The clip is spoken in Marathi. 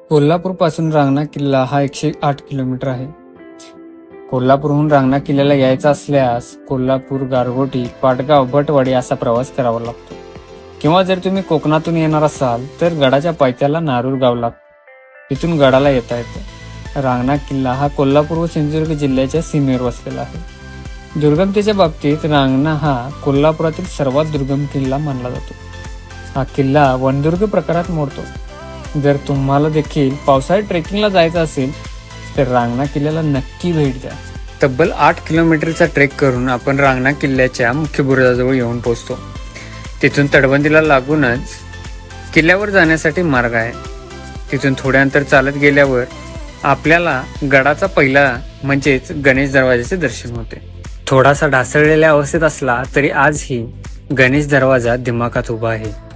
कोल्हापूर पासून रांगणा किल्ला हा 108 किलोमीटर आहे. कोल्हापूरहून रांगणा किल्ल्याला यायचं असल्यास कोल्हापूर, गारगोटी, पाटगाव, भटवाडी असा प्रवास करावा लागतो. किंवा जर तुम्ही कोकणातून येणार असाल तर गडाच्या पायथ्याला नारूर गाव लागतं. तिथून गडाला येता येतं. रांगणा किल्ला हा कोल्हापूर व सिंधुदुर्ग जिल्ह्याच्या सीमेवर वसलेला आहे. दुर्गमतेच्या बाबतीत रांगणा हा कोल्हापुरातील सर्वात दुर्गम किल्ला मानला जातो. हा किल्ला वनदुर्ग प्रकारात मोडतो. जर तुम्हाला देखील पावसाळ्यात ट्रेकिंगला जायचं असेल तर रांगणा किल्ल्याला नक्की भेट द्या. तब्बल 8 किलोमीटरचा ट्रेक करून आपण रांगणा किल्ल्याच्या मुख्य बुरुजाजवळ येऊन पोहोचतो. तिथून तटबंदीला लागूनच किल्ल्यावर जाण्यासाठी मार्ग आहे. तिथून थोड्या अंतर चालत गेल्यावर आपल्याला गडाचा पहिला म्हणजेच गणेश दरवाजाचे दर्शन होते. थोडासा ढासळलेल्या अवस्थेत असला तरी आजही गणेश दरवाजा दिमाखात उभा आहे.